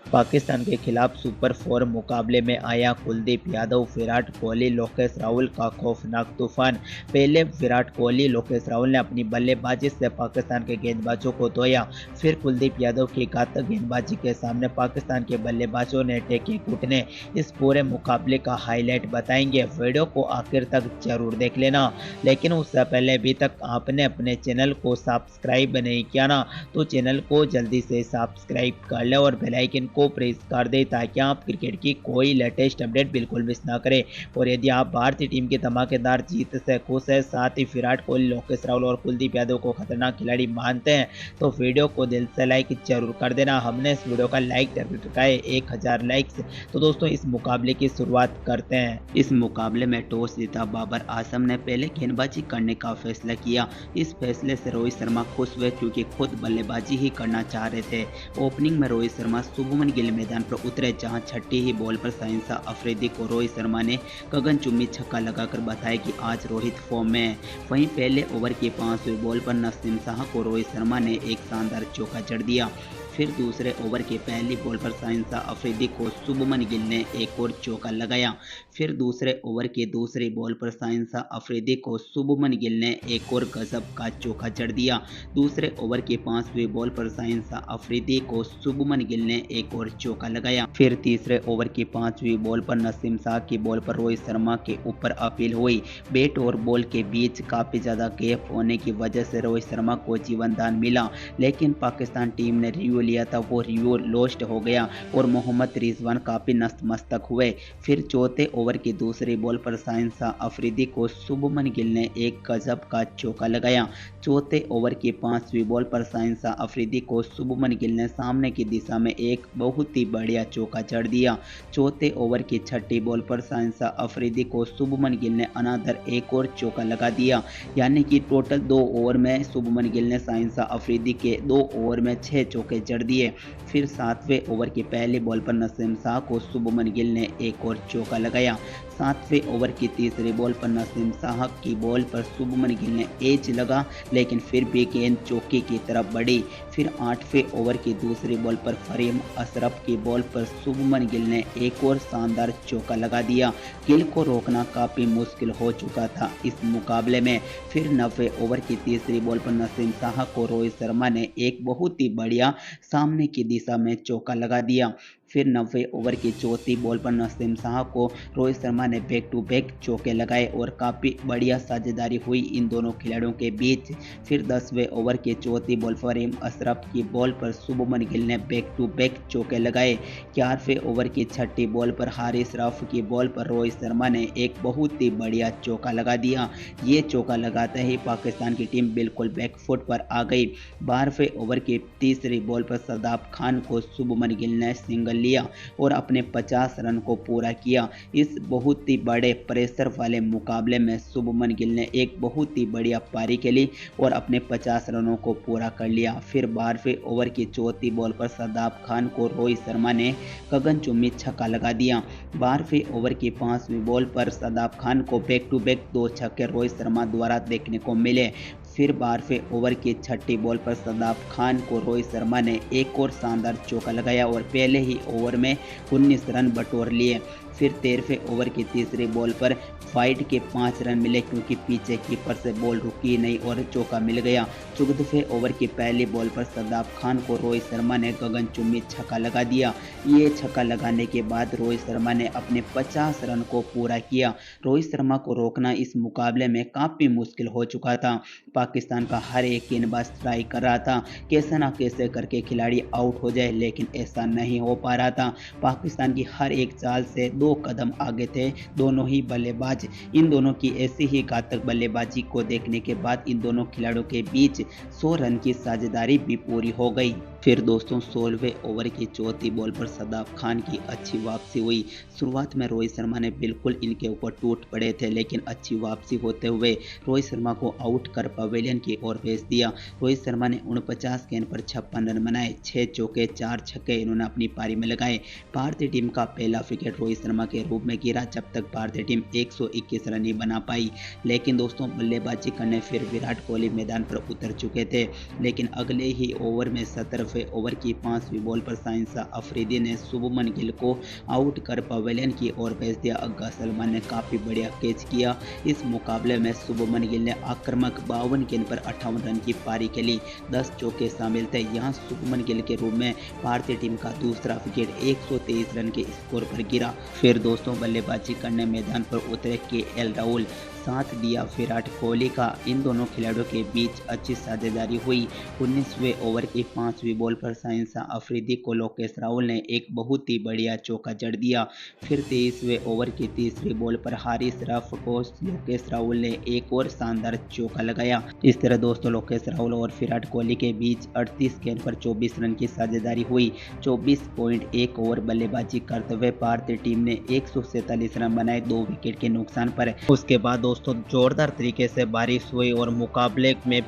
पाकिस्तान के खिलाफ सुपर 4 मुकाबले में आया कुलदीप यादव, विराट कोहली, लोकेश राहुल का खौफनाक तूफान। पहले विराट कोहली, लोकेश राहुल ने अपनी बल्लेबाजी से पाकिस्तान के गेंदबाजों को धोया। फिर कुलदीप यादव की घातक गेंदबाजी के सामने पाकिस्तान के बल्लेबाजों ने टेके घुटने। इस पूरे मुकाबले का हाईलाइट बताएंगे, वीडियो को आखिर तक जरूर देख लेना। लेकिन उससे पहले अभी तक आपने अपने चैनल को सब्सक्राइब नहीं किया ना, तो चैनल को जल्दी से सब्सक्राइब कर ले और बेल आइकन को प्रेस कर दे ताकि आप क्रिकेट की कोई लेटेस्ट अपडेट बिल्कुल मिस ना करें। और यदि आप भारतीय टीम की धमाकेदार जीत से खुश है, साथ ही विराट कोहली, लोकेश राहुल और कुलदीप यादव को खतरनाक खिलाड़ी मानते हैं, तो वीडियो को दिल से लाइक जरूर कर देना। हमने इस वीडियो का लाइक टारगेट रखा है 1000 लाइक्स। तो दोस्तों इस मुकाबले की शुरुआत करते हैं। इस मुकाबले में टॉस जीता बाबर आजम ने पहले गेंदबाजी करने का फैसला किया। इस फैसले से रोहित शर्मा खुश हुए क्योंकि खुद बल्लेबाजी ही करना चाह रहे थे। ओपनिंग में रोहित शर्मा शुभमन गिल मैदान पर उतरे, जहां छठी ही बॉल पर शाहिन अफरीदी को रोहित शर्मा ने गगनचुंबी छक्का लगाकर बताया कि आज रोहित फॉर्म में है। वहीं पहले ओवर की 5वीं बॉल पर नसीम शाह को रोहित शर्मा ने एक शानदार चौका जड़ दिया। फिर दूसरे ओवर की पहली बॉल पर शाहिन अफरीदी को शुभमन गिल ने एक और चौका लगाया। फिर दूसरे ओवर की दूसरी बॉल पर शाहिन अफरीदी को शुभमन गिल ने एक और गजब का चौका जड़ दिया। दूसरे ओवर की 5वीं बॉल पर शाहिन अफरीदी को शुभमन गिल ने एक और चौका लगाया। फिर तीसरे ओवर की 5वीं बॉल पर नसीम शाह की बॉल पर रोहित शर्मा के ऊपर अपील हुई। बैट और बॉल के बीच काफी ज्यादा गैप होने की वजह से रोहित शर्मा को जीवन दान मिला, लेकिन पाकिस्तान टीम ने रिव्यू लिया था, वो रिव्यू लॉस्ट हो गया और मोहम्मद रिजवान काफी नतमस्तक हुए। फिर चौथे ओवर की दूसरी बॉल पर शाहिन अफरीदी को शुभमन गिल ने एक गजब का चौका लगाया। चौथे ओवर की 5वीं बॉल पर शाहिन अफरीदी को शुभमन गिल ने सामने की दिशा में एक बहुत ही बढ़िया चौका जड़ दिया। चौथे ओवर की छठी बॉल पर शाहिन अफरीदी को शुभमन गिल ने अनादर एक और चौका लगा दिया। यानी कि टोटल 2 ओवर में शुभमन गिल ने शाहिन अफरीदी के 2 ओवर में 6 चौके जड़ दिए। फिर 7वें ओवर की पहली बॉल पर नसीम शाह को शुभमन गिल ने एक और चौका लगाया। 7वें ओवर की तीसरी बॉल पर नसीम शाह की बॉल पर शुभमन गिल ने एज लगा, लेकिन फिर भी गेंद चौके की तरफ बढ़ी। फिर 8वें ओवर की दूसरी बॉल पर फरीम अशरफ की बॉल पर शुभमन गिल ने एक और शानदार चौका लगा दिया। गिल को रोकना काफी मुश्किल हो चुका था इस मुकाबले में। फिर 9वें ओवर की तीसरी बॉल पर नसीम शाह को रोहित शर्मा ने एक बहुत ही बढ़िया सामने की दिशा में चौका लगा दिया। फिर 9वें ओवर की चौथी बॉल पर नसीम शाह को रोहित शर्मा ने बैक टू बैक चौके लगाए और काफ़ी बढ़िया साझेदारी हुई इन दोनों खिलाड़ियों के बीच। फिर 10वें ओवर की चौथी बॉल पर फरीम अशरफ की बॉल पर शुभमन गिल ने बैक टू बैक चौके लगाए। 11वें ओवर की छठी बॉल पर हारिस रऊफ की बॉल पर रोहित शर्मा ने एक बहुत ही बढ़िया चौका लगा दिया। ये चौका लगाते ही पाकिस्तान की टीम बिल्कुल बैकफुट पर आ गई। 12वें ओवर की तीसरी बॉल पर शादाब खान को शुभमन गिल ने सिंगल लिया और अपने 50 रन को पूरा किया। इस बहुत ही बड़े प्रेशर वाले मुकाबले में शुभमन गिल ने एक बहुत ही बढ़िया पारी खेली और अपने 50 रनों को पूरा कर लिया। फिर 12वें ओवर की चौथी बॉल पर शादाब खान को रोहित शर्मा ने गगनचुंबी छक्का लगा दिया। 12वें ओवर की 5वीं बॉल पर शादाब खान को बैक टू बैक 2 छक्के रोहित शर्मा द्वारा देखने को मिले। फिर 12वें ओवर की छठी बॉल पर शादाब खान को रोहित शर्मा ने एक और शानदार चौका लगाया और पहले ही ओवर में 19 रन बटोर लिए। फिर 13वें ओवर की तीसरी बॉल पर फाइट के 5 रन मिले क्योंकि पीछे कीपर से बॉल रुकी नहीं और चौका मिल गया। 14वें ओवर की पहली बॉल पर शादाब खान को रोहित शर्मा ने गगनचुंबी छक्का लगा दिया। ये छक्का लगाने के बाद रोहित शर्मा ने अपने 50 रन को पूरा किया। रोहित शर्मा को रोकना इस मुकाबले में काफ़ी मुश्किल हो चुका था। पाकिस्तान का हर एक गेंदबाज ट्राई कर रहा था कैसे ना कैसे करके खिलाड़ी आउट हो जाए, लेकिन ऐसा नहीं हो पा रहा था। पाकिस्तान की हर एक चाल से 2 कदम आगे थे दोनों ही बल्लेबाज। इन दोनों की ऐसी ही घातक बल्लेबाजी को देखने के बाद इन दोनों खिलाड़ियों के बीच 100 रन की साझेदारी भी पूरी हो गई। फिर दोस्तों 16वें ओवर की चौथी बॉल पर शादाब खान की अच्छी वापसी हुई। शुरुआत में रोहित शर्मा ने बिल्कुल इनके ऊपर टूट पड़े थे, लेकिन अच्छी वापसी होते हुए रोहित शर्मा को आउट कर पवेलियन की ओर भेज दिया। रोहित शर्मा ने 49 गेंद पर 56 रन बनाए, 6 चौके 4 छक्के इन्होंने अपनी पारी में लगाए। भारतीय टीम का पहला विकेट रोहित शर्मा के रूप में गिरा जब तक भारतीय टीम 121 रन नहीं बना पाई। लेकिन दोस्तों बल्लेबाजी करने फिर विराट कोहली मैदान पर उतर चुके थे, लेकिन अगले ही ओवर में 17वें 29वें ओवर की 5वीं बॉल पर शाहिन शाह अफरीदी ने शुभमन गिल को आउट कर पवेलियन की ओर भेज दिया। अग्गा सलमान ने काफ़ी बढ़िया कैच किया। इस मुकाबले में शुभमन गिल ने आक्रामक 52 गेंद पर 58 रन की पारी खेली। 10 चौके शामिल थे। यहाँ शुभमन गिल के रूप में भारतीय टीम का दूसरा विकेट 123 रन के स्कोर पर गिरा। फिर दोस्तों बल्लेबाजी करने मैदान पर उतरे केएल राहुल, साथ दिया विराट कोहली का। इन दोनों खिलाड़ियों के बीच अच्छी साझेदारी हुई। 19वें ओवर की 5वीं बॉल पर शाहिन शाह अफरीदी को लोकेश राहुल ने एक बहुत ही बढ़िया चौका जड़ दिया। फिर 23वें ओवर की 3री बॉल पर हारिस रफ को लोकेश राहुल ने एक और शानदार चौका लगाया। इस तरह दोस्तों लोकेश राहुल और विराट कोहली के बीच 38 गेंद पर 24 रन की साझेदारी हुई। 24.1 ओवर बल्लेबाजी करते हुए भारतीय टीम ने 147 रन बनाए 2 विकेट के नुकसान पर। उसके बाद दोस्तों जोरदार तरीके से बारिश हुई और मुकाबले में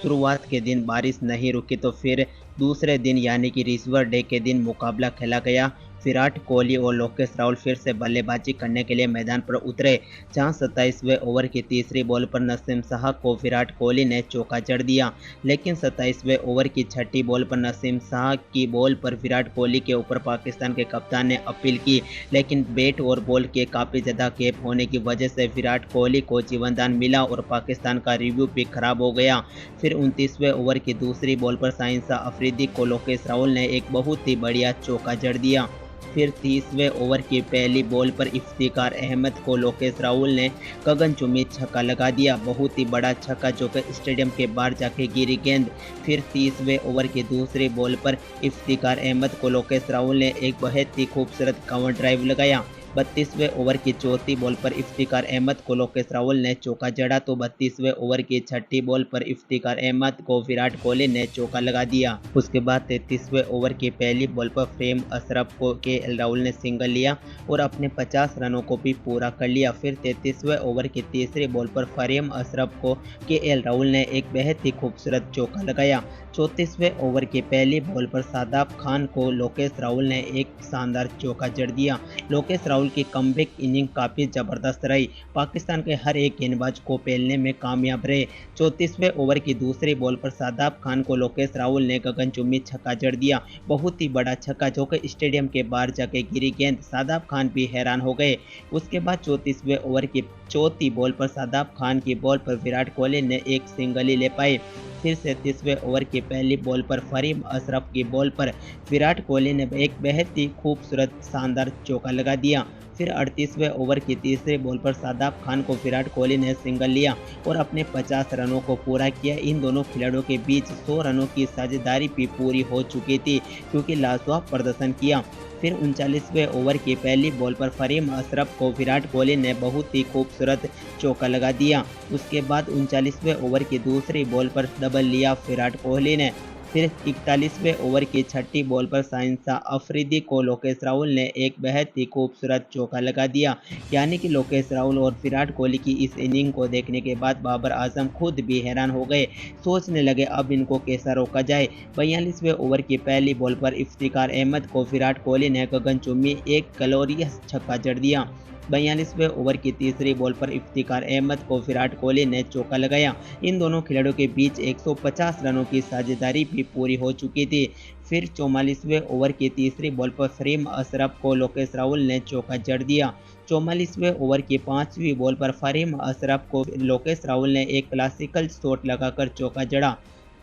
शुरुआत के दिन बारिश नहीं रुकी तो फिर दूसरे दिन यानी कि रिजर्व डे के दिन मुकाबला खेला गया। विराट कोहली और लोकेश राहुल फिर से बल्लेबाजी करने के लिए मैदान पर उतरे, जहां 27वें ओवर की 3री बॉल पर नसीम शाह को विराट कोहली ने चौका जड़ दिया। लेकिन 27वें ओवर की 6ठी बॉल पर नसीम शाह की बॉल पर विराट कोहली के ऊपर पाकिस्तान के कप्तान ने अपील की, लेकिन बैट और बॉल के काफ़ी ज़्यादा गैप होने की वजह से विराट कोहली को जीवनदान मिला और पाकिस्तान का रिव्यू भी खराब हो गया। फिर 29वें ओवर की दूसरी बॉल पर शाहिन शाह अफरीदी को लोकेश राहुल ने एक बहुत ही बढ़िया चौका जड़ दिया। फिर 30वें ओवर की पहली बॉल पर इफ्तिकार अहमद को लोकेश राहुल ने गगनचुंबी छक्का लगा दिया। बहुत ही बड़ा छक्का जो कि स्टेडियम के बाहर जाके गिरी गेंद। फिर 30वें ओवर की दूसरी बॉल पर इफ्तिकार अहमद को लोकेश राहुल ने एक बहुत ही खूबसूरत कवर ड्राइव लगाया। 32वें ओवर की चौथी बॉल पर इफ्तिकार अहमद को लोकेश राहुल ने चौका जड़ा तो 32वें ओवर की 6ठी बॉल पर इफ्तिकार अहमद को विराट कोहली ने चौका लगा दिया। उसके बाद 33वें ओवर की पहली बॉल पर फेम अशरफ को केएल राहुल ने सिंगल लिया और अपने 50 रनों को भी पूरा कर लिया। फिर 33वें ओवर की 3री बॉल पर फरीम अशरफ को केएल राहुल ने एक बेहद ही खूबसूरत चौका लगाया। 34वें ओवर की पहली बॉल पर शादाब खान को लोकेश राहुल ने एक शानदार चौका जड़ दिया। लोकेश राहुल की कमबैक इनिंग काफ़ी ज़बरदस्त रही। पाकिस्तान के हर एक गेंदबाज को पेलने में कामयाब रहे। 34वें ओवर की दूसरी बॉल पर शादाब खान को लोकेश राहुल ने गगनचुंबी छक्का जड़ दिया। बहुत ही बड़ा छक्का जो कि स्टेडियम के बाहर जाके गिरी गेंद। शादाब खान भी हैरान हो गए। उसके बाद 34वें ओवर की चौथी बॉल पर शादाब खान की बॉल पर विराट कोहली ने एक सिंगल ही ले पाए। फिर 37वें ओवर की पहली बॉल पर फरीम अशरफ की बॉल पर विराट कोहली ने एक बेहद ही खूबसूरत शानदार चौका लगा दिया। फिर 38वें ओवर की 3री बॉल पर शादाब खान को विराट कोहली ने सिंगल लिया और अपने 50 रनों को पूरा किया। इन दोनों खिलाड़ियों के बीच 100 रनों की साझेदारी भी पूरी हो चुकी थी क्योंकि लाजवाब प्रदर्शन किया। फिर 39वें ओवर की पहली बॉल पर फरीम अशरफ को विराट कोहली ने बहुत ही खूबसूरत चौका लगा दिया। उसके बाद 39वें ओवर की दूसरी बॉल पर डबल लिया विराट कोहली ने। फिर 41वें ओवर की 6ठी बॉल पर शाहिन शाह अफरीदी को लोकेश राहुल ने एक बेहद ही खूबसूरत चौका लगा दिया। यानी कि लोकेश राहुल और विराट कोहली की इस इनिंग को देखने के बाद बाबर आजम खुद भी हैरान हो गए। सोचने लगे अब इनको कैसा रोका जाए। 42वें ओवर की पहली बॉल पर इफ्तिकार अहमद को विराट कोहली ने गगनचुंबी एक ग्लोरियस छक्का जड़ दिया। 42वें ओवर की 3री बॉल पर इफ्तिकार अहमद को विराट कोहली ने चौका लगाया। इन दोनों खिलाड़ियों के बीच 150 रनों की साझेदारी भी पूरी हो चुकी थी। फिर 44वें ओवर की 3री बॉल पर फरीम अशरफ को लोकेश राहुल ने चौका जड़ दिया। 44वें ओवर की 5वीं बॉल पर फरीम अशरफ को लोकेश राहुल ने एक क्लासिकल शॉट लगाकर चौका जड़ा।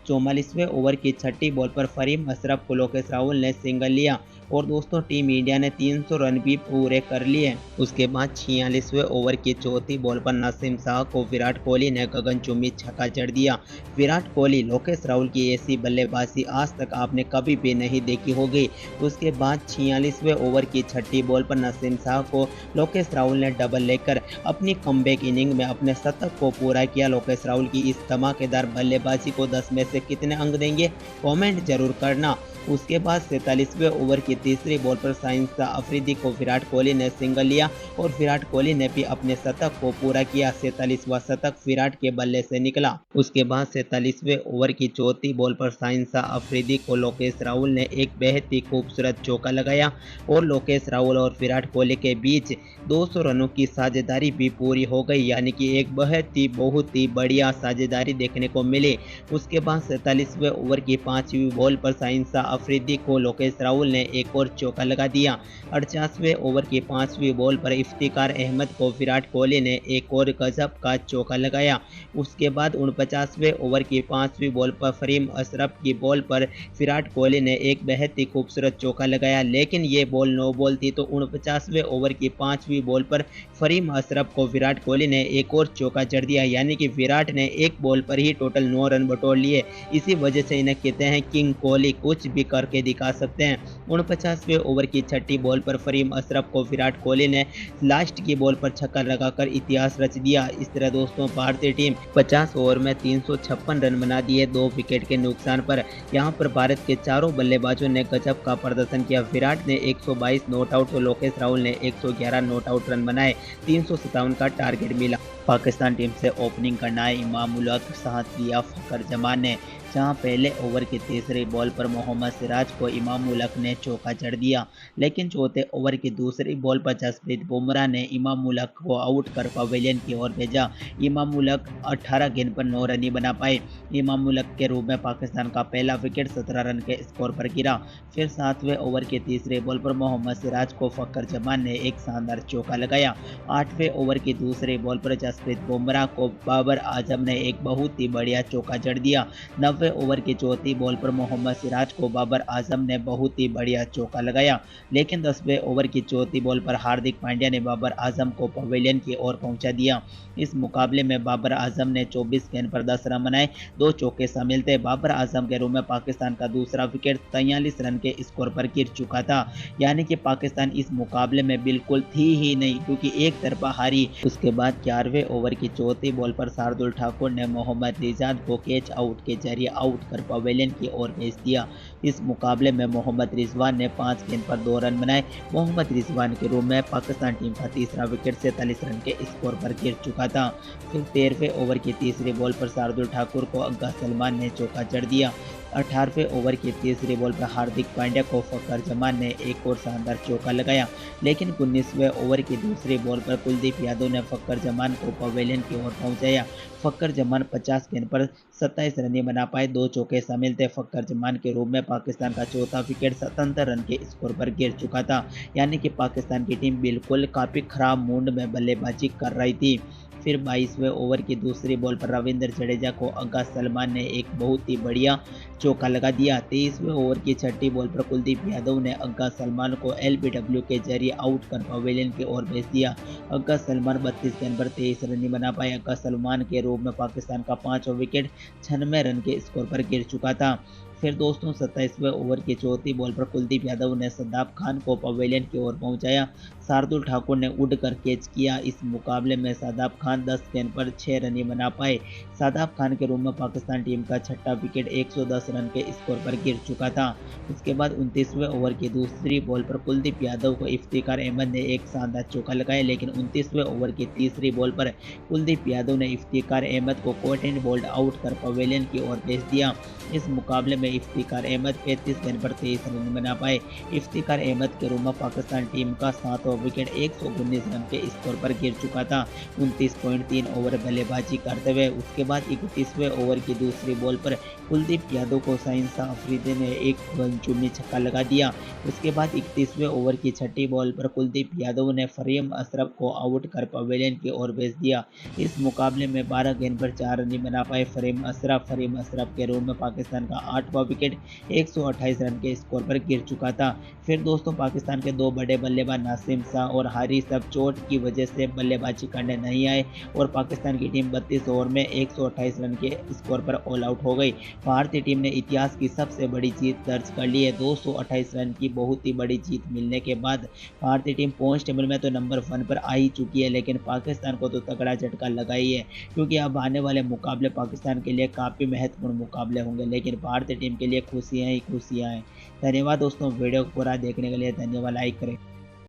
44वें ओवर की 6ठी बॉल पर फरीम अशरफ को लोकेश राहुल ने सिंगल लिया और दोस्तों टीम इंडिया ने 300 रन भी पूरे कर लिए। उसके बाद 46वें ओवर की चौथी बॉल पर नसीम शाह को विराट कोहली ने गगनचुंबी छक्का जड़ दिया। विराट कोहली लोकेश राहुल की ऐसी बल्लेबाजी आज तक आपने कभी भी नहीं देखी होगी। उसके बाद 46वें ओवर की 6ठी बॉल पर नसीम शाह को लोकेश राहुल ने डबल लेकर अपनी कमबैक इनिंग में अपने शतक को पूरा किया। लोकेश राहुल की इस धमाकेदार बल्लेबाजी को 10 में से कितने अंक देंगे कमेंट जरूर करना। उसके बाद 47वें ओवर की की तीसरी बॉल पर शाहिन अफरीदी को विराट कोहली ने सिंगल लिया और विराट कोहली ने भी अपने शतक को पूरा किया। 47वां शतक विराट के बल्ले से निकला। उसके बाद 47वें ओवर की चौथी बॉल पर शाहिन अफरीदी को लोकेश राहुल ने एक बेहद ही खूबसूरत चौका लगाया और लोकेश राहुल और विराट कोहली के बीच 200 रनों की साझेदारी भी पूरी हो गई, यानी कि एक बहुत ही बढ़िया साझेदारी देखने को मिली। उसके बाद 47वें ओवर की 5वीं बॉल पर शाहिन अफरीदी को लोकेश राहुल ने एक और चौका लगा दिया। 48वें ओवर की 5वीं बॉल पर इफ्तिकार अहमद को विराट कोहली ने एक और गजब का चौका लगाया। उसके बाद 49वें ओवर की 5वीं बॉल पर फहीम अशरफ की बॉल पर विराट कोहली ने एक बेहद ही खूबसूरत चौका लगाया, लेकिन ये बॉल नो बॉल थी। तो 49वें ओवर की 5वीं बॉल पर फहीम अशरफ को विराट कोहली ने एक और चौका जड़ दिया, यानी कि विराट ने एक बॉल पर ही टोटल 9 रन बटोर लिए। इसी वजह से इन्हें कहते हैं किंग कोहली, कुछ भी करके दिखा सकते हैं। 49वें ओवर की छठी बॉल पर फहीम अशरफ को विराट कोहली ने लास्ट की बॉल पर छक्का लगाकर इतिहास रच दिया। इस तरह दोस्तों भारतीय टीम 50 ओवर में 356 रन बना दिए 2 विकेट के नुकसान पर। यहां पर भारत के चारों बल्लेबाजों ने गजब का प्रदर्शन किया। विराट ने 122 नॉट आउट और लोकेश राहुल ने 111 नॉट आउट रन बनाए। 357 का टारगेट मिला। पाकिस्तान टीम से ओपनिंग करना है इमाम उल हक, साथ दिया फखर जमान ने। जहां पहले ओवर की तीसरी बॉल पर मोहम्मद सिराज को इमाम उल हक ने चौका जड़ दिया, लेकिन चौथे ओवर की दूसरी बॉल पर जसप्रीत बुमराह ने इमाम उल हक को आउट कर पवेलियन की ओर भेजा। इमाम उल हक 18 गेंद पर 9 रन ही बना पाए। इमाम उल हक के रूप में पाकिस्तान का पहला विकेट 17 रन के स्कोर पर गिरा। फिर 7वें ओवर की तीसरी बॉल पर मोहम्मद सिराज को फखर जमान ने एक शानदार चौका लगाया। 8वें ओवर की दूसरी बॉल पर जसप्रीत बुमराह को बाबर आजम ने एक बहुत ही बढ़िया चौका जड़ दिया। 90वें ओवर की चौथी बॉल पर मोहम्मद सिराज को बाबर आजम ने बहुत ही बढ़िया चौका लगाया, लेकिन 10वें ओवर की चौथी बॉल पर हार्दिक पांड्या ने बाबर आजम को पवेलियन की ओर पहुंचा दिया। इस मुकाबले में बाबर आजम ने 24 गेंद पर 10 रन बनाए, 2 चौके शामिल थे। बाबर आजम के रूप में पाकिस्तान का दूसरा विकेट 43 रन के स्कोर पर गिर चुका था, यानी कि पाकिस्तान इस मुकाबले में बिल्कुल थी ही नहीं, क्योंकि एक तरफा हारी। उसके बाद 11वें ओवर की चौथी बॉल पर शार्दुल ठाकुर ने मोहम्मद रिजाद को कैच आउट के जरिए आउट कर पवेलियन की ओर भेज दिया। इस मुकाबले में मोहम्मद रिजवान ने 5 गेंद पर 2 रन बनाए। मोहम्मद रिजवान के रूप में पाकिस्तान टीम का तीसरा विकेट 47 रन के स्कोर पर गिर चुका था। फिर 13वें ओवर की तीसरी बॉल पर शार्दुल ठाकुर को अग्गा सलमान ने चौका जड़ दिया। 18वें ओवर की तीसरी बॉल पर हार्दिक पांड्या को फखर जमान ने एक और शानदार चौका लगाया, लेकिन 19वें ओवर की दूसरी बॉल पर कुलदीप यादव ने फखर जमान को पवेलियन की ओर पहुंचाया। फखर जमान 50 गेंद पर 27 रन बना पाए, 2 चौके शामिल थे। फखर जमान के रूप में पाकिस्तान का चौथा विकेट 77 रन के स्कोर पर गिर चुका था, यानी कि पाकिस्तान की टीम बिल्कुल काफ़ी खराब मूड में बल्लेबाजी कर रही थी। फिर 22वें ओवर की दूसरी बॉल पर रविंद्र जडेजा को अग्गा सलमान ने एक बहुत ही बढ़िया चौका लगा दिया। 23वें ओवर की छठी बॉल पर कुलदीप यादव ने अग्गा सलमान को एलबीडब्ल्यू के जरिए आउट कर पवेलियन की ओर भेज दिया। अग्गा सलमान 32 गेंद पर 23 रन बना पाए। अग्गा सलमान के रूप में पाकिस्तान का 5वां विकेट 96 रन के स्कोर पर गिर चुका था। फिर दोस्तों 27वें ओवर की चौथी बॉल पर कुलदीप यादव ने सदाब खान को पवेलियन की ओर पहुंचाया। शार्दुल ठाकुर ने उड़कर कैच किया। इस मुकाबले में शादाब खान 10 गेंद पर 6 रन बना पाए। शादाब खान के रूप में पाकिस्तान टीम का छठा विकेट 110 रन के स्कोर पर गिर चुका था। उसके बाद 29वें ओवर की दूसरी बॉल पर कुलदीप यादव को इफ्तिकार अहमद ने एक शानदार चौका लगाया, लेकिन 29वें ओवर की तीसरी बॉल पर कुलदीप यादव ने इफ्तिकार अहमद को कॉट एंड बोल्ड आउट कर पवेलियन की ओर भेज दिया। इस मुकाबले में इफ्तिकार अहमद 35 गेंद पर 23 रन बना पाए। इफ्तिकार अहमद के रूप में पाकिस्तान टीम का 7वां विकेट 119 रन के स्कोर पर गिर चुका था 29.3 ओवर बल्लेबाजी करते हुए। उसके बाद 31वें ओवर की दूसरी बॉल पर कुलदीप यादव को शाहिन अफरीदी ने एक चुम्मी छक्का लगा दिया। उसके बाद 31वें ओवर की छठी बॉल पर कुलदीप यादव ने फहीम अशरफ को आउट कर पवेलियन की ओर भेज दिया। इस मुकाबले में 12 गेंद पर 4 रन बना पाए फहीम अशरफ के रूप में पाकिस्तान का 8वां विकेट 128 रन के स्कोर पर गिर चुका था। फिर दोस्तों पाकिस्तान के 2 बड़े बल्लेबाज नासिम शाह और हारिस अब चोट की वजह से बल्लेबाजी करने नहीं आए और पाकिस्तान की टीम 32 ओवर में 128 रन के स्कोर पर ऑल आउट हो गई। भारतीय टीम ने इतिहास की सबसे बड़ी जीत दर्ज कर ली है। 228 रन की बहुत ही बड़ी जीत मिलने के बाद भारतीय टीम पॉइंट्स टेबल में तो नंबर 1 पर आ ही चुकी है, लेकिन पाकिस्तान को तो तगड़ा झटका लगा ही है, क्योंकि अब आने वाले मुकाबले पाकिस्तान के लिए काफ़ी महत्वपूर्ण मुकाबले होंगे। लेकिन भारतीय टीम के लिए खुशियाँ ही खुशियाँ हैं। धन्यवाद दोस्तों, वीडियो को पूरा देखने के लिए धन्यवाद, लाइक करें।